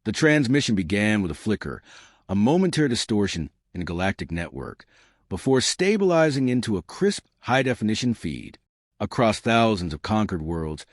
The transmission began with a flicker, a momentary distortion in the galactic network, before stabilizing into a crisp, high-definition feed. Across thousands of conquered worlds,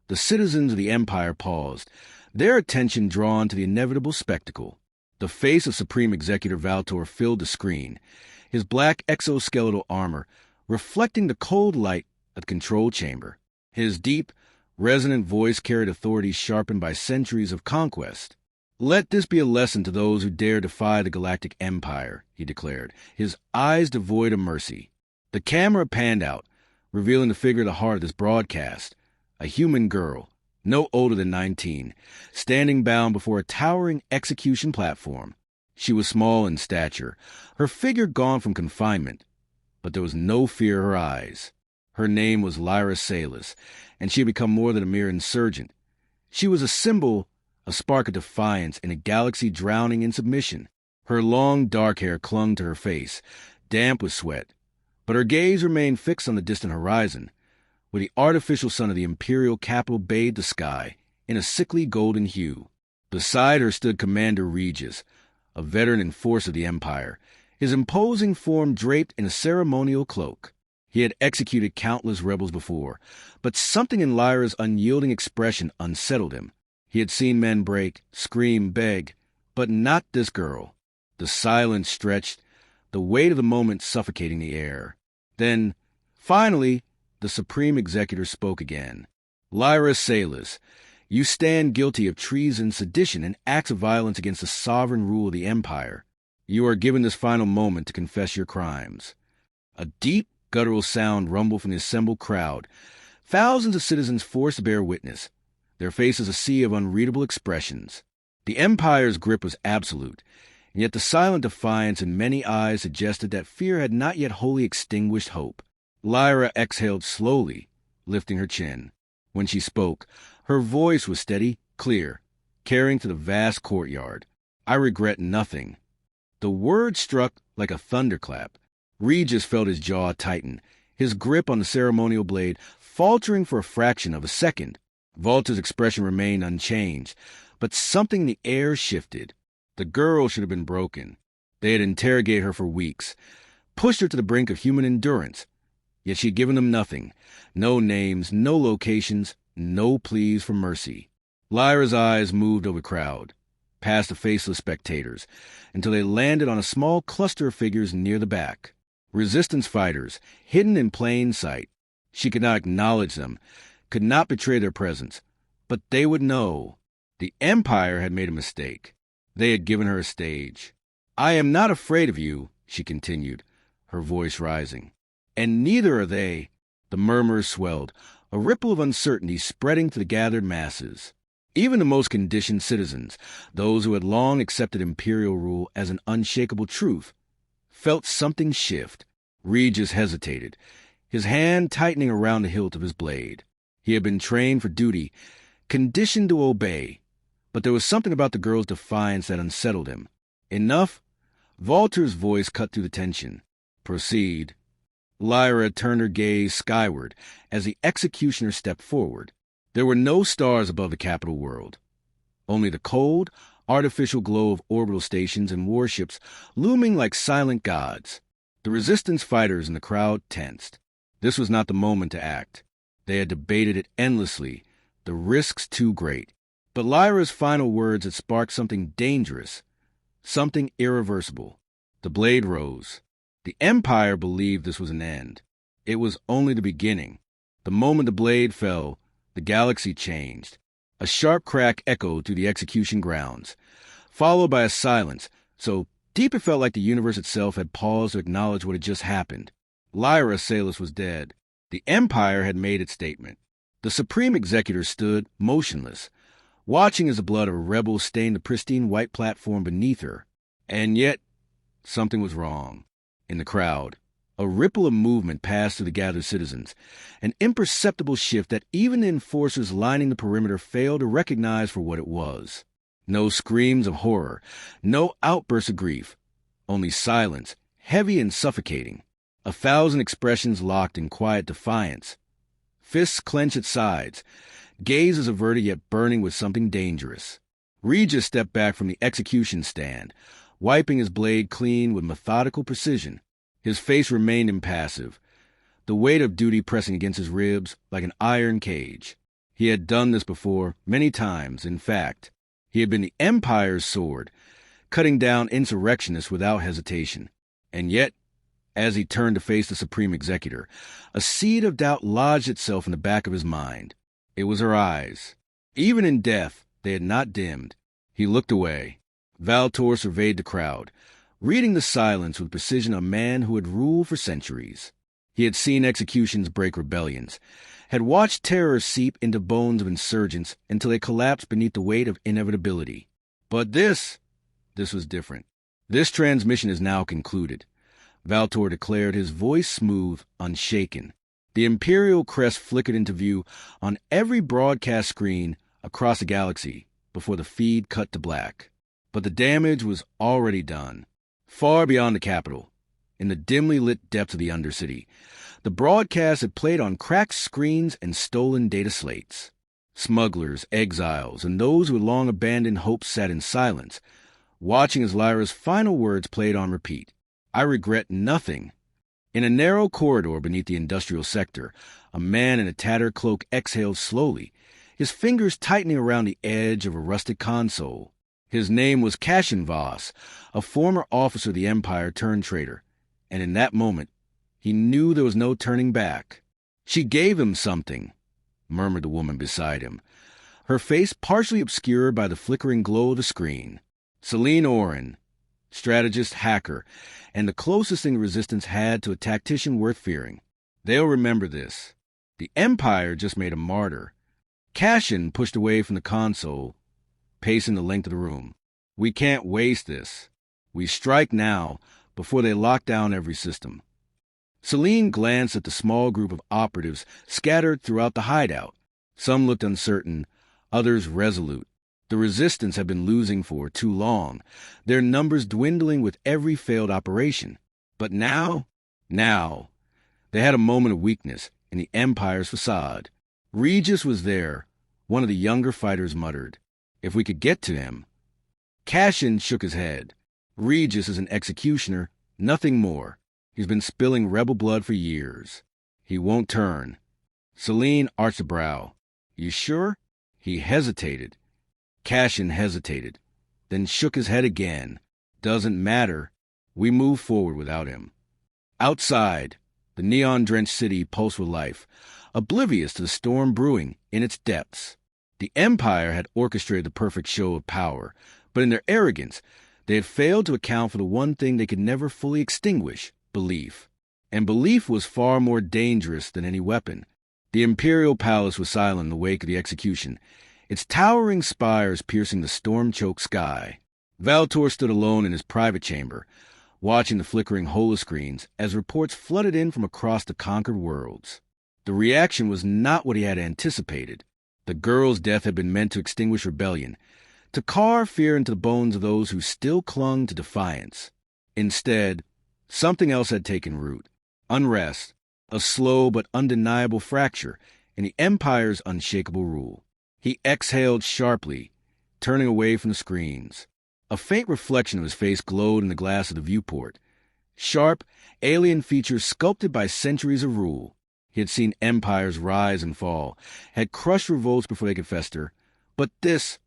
the citizens of the Empire paused, their attention drawn to the inevitable spectacle. The face of Supreme Executor Valtor filled the screen, his black exoskeletal armor reflecting the cold light of the control chamber. His deep, resonant voice carried authority sharpened by centuries of conquest. "Let this be a lesson to those who dare defy the Galactic Empire," he declared, his eyes devoid of mercy. The camera panned out, revealing the figure at the heart of this broadcast, a human girl, no older than 19, standing bound before a towering execution platform. She was small in stature, her figure gone from confinement, but there was no fear in her eyes. Her name was Lyra Salas, and she had become more than a mere insurgent. She was a symbol, a spark of defiance in a galaxy drowning in submission. Her long, dark hair clung to her face, damp with sweat, but her gaze remained fixed on the distant horizon, where the artificial sun of the imperial capital bathed the sky in a sickly golden hue. Beside her stood Commander Regis, a veteran in force of the Empire, his imposing form draped in a ceremonial cloak. He had executed countless rebels before, but something in Lyra's unyielding expression unsettled him. He had seen men break, scream, beg, but not this girl. The silence stretched, the weight of the moment suffocating the air. Then, finally, the Supreme Executor spoke again. "Lyra Salas, you stand guilty of treason, sedition, and acts of violence against the sovereign rule of the Empire. You are given this final moment to confess your crimes." A deep, guttural sound rumbled from the assembled crowd. Thousands of citizens forced to bear witness, their faces a sea of unreadable expressions. The Empire's grip was absolute, and yet the silent defiance in many eyes suggested that fear had not yet wholly extinguished hope. Lyra exhaled slowly, lifting her chin. When she spoke, her voice was steady, clear, carrying to the vast courtyard. "I regret nothing." The word struck like a thunderclap. Regis felt his jaw tighten, his grip on the ceremonial blade faltering for a fraction of a second. Valtor's expression remained unchanged, but something in the air shifted. The girl should have been broken. They had interrogated her for weeks, pushed her to the brink of human endurance, yet she had given them nothing. No names, no locations, no pleas for mercy. Lyra's eyes moved over the crowd, past the faceless spectators, until they landed on a small cluster of figures near the back. Resistance fighters, hidden in plain sight. She could not acknowledge them, could not betray their presence, but they would know. The Empire had made a mistake. They had given her a stage. "I am not afraid of you," she continued, her voice rising. "And neither are they." The murmurs swelled, a ripple of uncertainty spreading to the gathered masses. Even the most conditioned citizens, those who had long accepted imperial rule as an unshakable truth, felt something shift. Regis hesitated, his hand tightening around the hilt of his blade. He had been trained for duty, conditioned to obey, but there was something about the girl's defiance that unsettled him. "Enough?" Valtor's voice cut through the tension. "Proceed." Lyra turned her gaze skyward as the executioner stepped forward. There were no stars above the capital world, only the cold, artificial glow of orbital stations and warships looming like silent gods. The resistance fighters in the crowd tensed. This was not the moment to act. They had debated it endlessly, the risks too great. But Lyra's final words had sparked something dangerous, something irreversible. The blade rose. The Empire believed this was an end. It was only the beginning. The moment the blade fell, the galaxy changed. A sharp crack echoed through the execution grounds, followed by a silence so deep it felt like the universe itself had paused to acknowledge what had just happened. Lyra Salas was dead. The Empire had made its statement. The Supreme Executor stood motionless, watching as the blood of a rebel stained the pristine white platform beneath her. And yet, something was wrong. In the crowd, a ripple of movement passed through the gathered citizens, an imperceptible shift that even the enforcers lining the perimeter failed to recognize for what it was. No screams of horror, no outbursts of grief, only silence, heavy and suffocating. 1,000 expressions locked in quiet defiance. Fists clenched at sides, gazes averted yet burning with something dangerous. Regis stepped back from the execution stand, wiping his blade clean with methodical precision. His face remained impassive, the weight of duty pressing against his ribs like an iron cage. He had done this before, many times, in fact. He had been the Empire's sword, cutting down insurrectionists without hesitation. And yet, as he turned to face the Supreme Executor, a seed of doubt lodged itself in the back of his mind. It was her eyes. Even in death, they had not dimmed. He looked away. Valtor surveyed the crowd, reading the silence with precision a man who had ruled for centuries. He had seen executions break rebellions, had watched terror seep into bones of insurgents until they collapsed beneath the weight of inevitability. But this was different. This transmission is now concluded, Valtor declared, his voice smooth, unshaken. The Imperial crest flickered into view on every broadcast screen across the galaxy before the feed cut to black. But the damage was already done. Far beyond the capital, in the dimly lit depths of the Undercity, the broadcast had played on cracked screens and stolen data slates. Smugglers, exiles, and those who had long abandoned hope sat in silence, watching as Lyra's final words played on repeat. I regret nothing. In a narrow corridor beneath the industrial sector, a man in a tattered cloak exhaled slowly, his fingers tightening around the edge of a rusted console. His name was Cassian Voss, a former officer of the Empire turned traitor, and in that moment, he knew there was no turning back. She gave him something, murmured the woman beside him, her face partially obscured by the flickering glow of the screen. Celine Oren, strategist, hacker, and the closest thing the Resistance had to a tactician worth fearing. They'll remember this. The Empire just made a martyr. Cassian pushed away from the console, pacing the length of the room. We can't waste this. We strike now, before they lock down every system. Celine glanced at the small group of operatives scattered throughout the hideout. Some looked uncertain, others resolute. The Resistance had been losing for too long, their numbers dwindling with every failed operation. But now, they had a moment of weakness in the Empire's facade. Regis was there, one of the younger fighters muttered. If we could get to him. Cassian shook his head. Regis is an executioner, nothing more. He's been spilling rebel blood for years. He won't turn. Celine arched a brow. You sure? He hesitated. Cassian hesitated, then shook his head again. Doesn't matter. We move forward without him. Outside, the neon-drenched city pulsed with life, oblivious to the storm brewing in its depths. The Empire had orchestrated the perfect show of power, but in their arrogance, they had failed to account for the one thing they could never fully extinguish, belief. And belief was far more dangerous than any weapon. The Imperial Palace was silent in the wake of the execution, its towering spires piercing the storm-choked sky. Valtor stood alone in his private chamber, watching the flickering holoscreens as reports flooded in from across the conquered worlds. The reaction was not what he had anticipated. The girl's death had been meant to extinguish rebellion, to carve fear into the bones of those who still clung to defiance. Instead, something else had taken root. Unrest, a slow but undeniable fracture in the Empire's unshakable rule. He exhaled sharply, turning away from the screens. A faint reflection of his face glowed in the glass of the viewport. Sharp, alien features sculpted by centuries of rule. He had seen empires rise and fall, had crushed revolts before they could fester. But this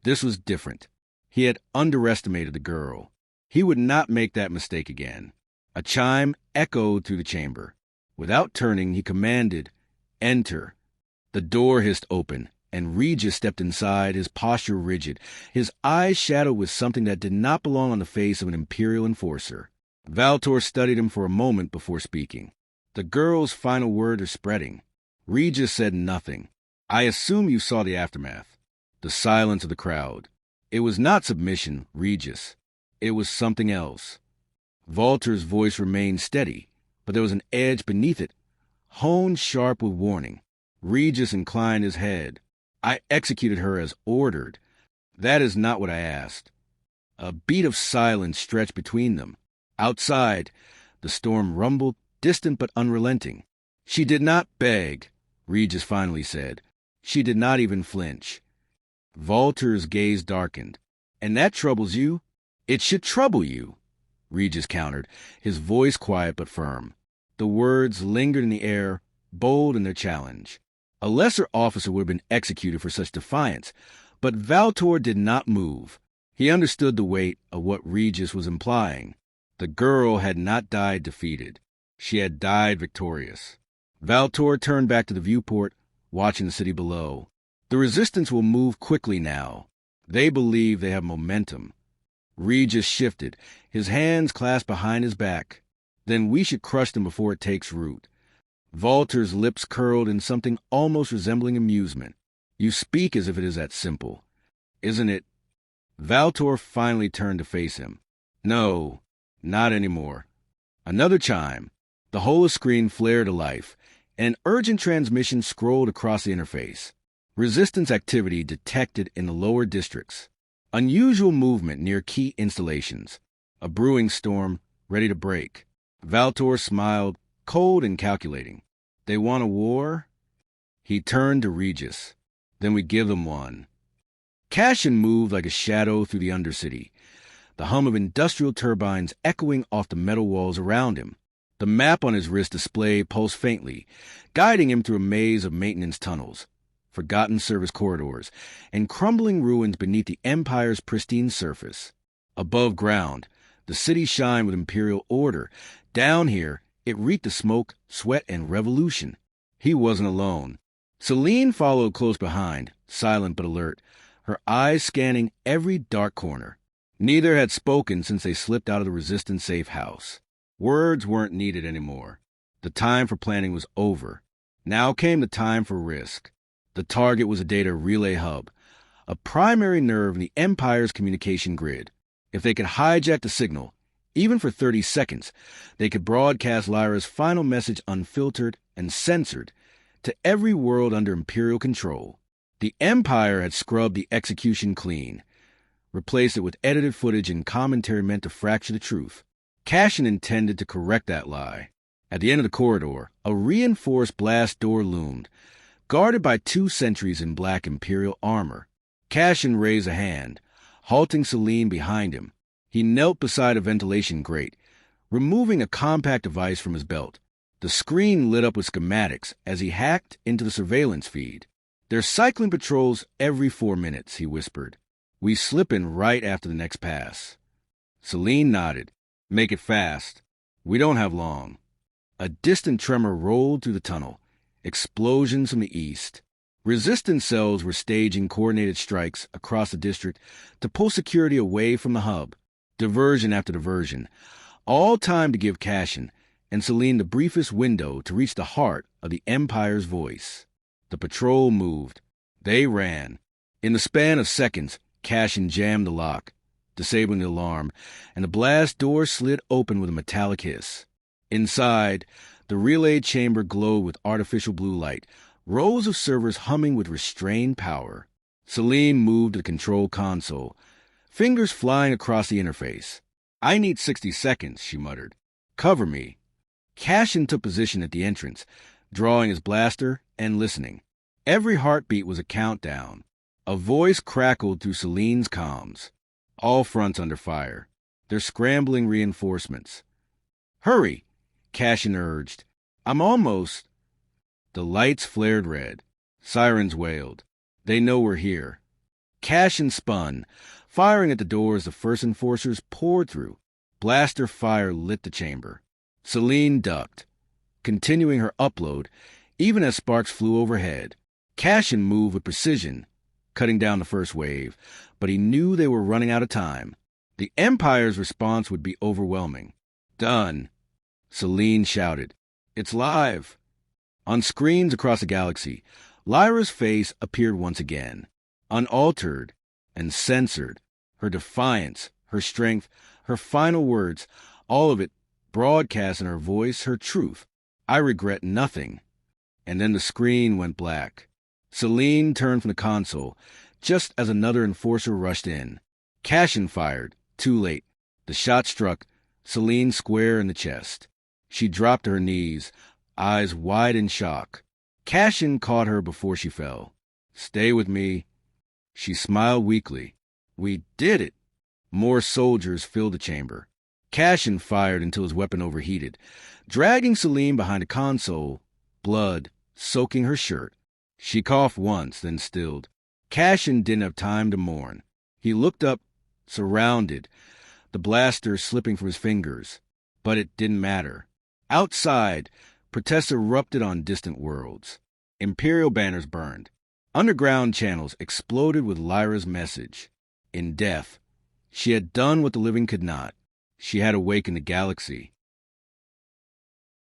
was different. He had underestimated the girl. He would not make that mistake again. A chime echoed through the chamber. Without turning, he commanded, "Enter." The door hissed open, and Regis stepped inside, his posture rigid, his eyes shadowed with something that did not belong on the face of an Imperial enforcer. Valtor studied him for a moment before speaking. The girl's final words are spreading. Regis said nothing. I assume you saw the aftermath. The silence of the crowd. It was not submission, Regis. It was something else. Valtor's voice remained steady, but there was an edge beneath it, honed sharp with warning. Regis inclined his head. I executed her as ordered. That is not what I asked. A beat of silence stretched between them. Outside, the storm rumbled, distant but unrelenting. She did not beg, Regis finally said. She did not even flinch. Walter's gaze darkened. And that troubles you? It should trouble you, Regis countered, his voice quiet but firm. The words lingered in the air, bold in their challenge. A lesser officer would have been executed for such defiance, but Valtor did not move. He understood the weight of what Regis was implying. The girl had not died defeated. She had died victorious. Valtor turned back to the viewport, watching the city below. The resistance will move quickly now. They believe they have momentum. Regis shifted, his hands clasped behind his back. Then we should crush them before it takes root. Walter's lips curled in something almost resembling amusement. You speak as if it is that simple. Isn't it? Valtor finally turned to face him. No, not anymore. Another chime. The holoscreen flared to life. An urgent transmission scrolled across the interface. Resistance activity detected in the lower districts. Unusual movement near key installations. A brewing storm ready to break. Valtor smiled, cold and calculating. They want a war? He turned to Regis. Then we give them one. Cashin moved like a shadow through the Undercity, the hum of industrial turbines echoing off the metal walls around him. The map on his wrist display pulsed faintly, guiding him through a maze of maintenance tunnels, forgotten service corridors, and crumbling ruins beneath the Empire's pristine surface. Above ground, the city shined with imperial order. Down here, it reeked of smoke, sweat, and revolution. He wasn't alone. Celine followed close behind, silent but alert, her eyes scanning every dark corner. Neither had spoken since they slipped out of the Resistance safe house. Words weren't needed anymore. The time for planning was over. Now came the time for risk. The target was a data relay hub, a primary nerve in the Empire's communication grid. If they could hijack the signal, even for 30 seconds, they could broadcast Lyra's final message unfiltered and censored to every world under Imperial control. The Empire had scrubbed the execution clean, replaced it with edited footage and commentary meant to fracture the truth. Cashin intended to correct that lie. At the end of the corridor, a reinforced blast door loomed, guarded by 2 sentries in black Imperial armor. Cashin raised a hand, halting Celine behind him. He knelt beside a ventilation grate, removing a compact device from his belt. The screen lit up with schematics as he hacked into the surveillance feed. "They're cycling patrols every 4 minutes," he whispered. "We slip in right after the next pass." Celine nodded. "Make it fast. We don't have long." A distant tremor rolled through the tunnel. Explosions from the east. Resistance cells were staging coordinated strikes across the district to pull security away from the hub. Diversion after diversion. All time to give Cashin and Celine the briefest window to reach the heart of the Empire's voice. The patrol moved. They ran. In the span of seconds, Cashin jammed the lock, disabling the alarm, and the blast door slid open with a metallic hiss. Inside, the relay chamber glowed with artificial blue light, rows of servers humming with restrained power. Celine moved to the control console, fingers flying across the interface. "I need 60 seconds, she muttered. "Cover me." Cashin took position at the entrance, drawing his blaster and listening. Every heartbeat was a countdown. A voice crackled through Celine's comms. "All fronts under fire. They're scrambling reinforcements." "Hurry," Cashin urged. "I'm almost—" The lights flared red. Sirens wailed. "They know we're here." Cashin spun, firing at the door as the first enforcers poured through. Blaster fire lit the chamber. Celine ducked, continuing her upload, even as sparks flew overhead. Cashin moved with precision, cutting down the first wave, but he knew they were running out of time. The Empire's response would be overwhelming. "Done," Celine shouted. "It's live." On screens across the galaxy, Lyra's face appeared once again, unaltered and censored. Her defiance, her strength, her final words, all of it broadcast in her voice, her truth. "I regret nothing." And then the screen went black. Celine turned from the console, just as another enforcer rushed in. Cashin fired, too late. The shot struck Celine square in the chest. She dropped to her knees, eyes wide in shock. Cashin caught her before she fell. "Stay with me." She smiled weakly. We did it. More soldiers filled the chamber. Cashin fired until his weapon overheated, dragging Celine behind a console, blood soaking her shirt. She coughed once, then stilled. Cashin didn't have time to mourn. He looked up, surrounded, the blaster slipping from his fingers. But it didn't matter. Outside, protests erupted on distant worlds. Imperial banners burned. Underground channels exploded with Lyra's message. In death, she had done what the living could not. She had awakened the galaxy.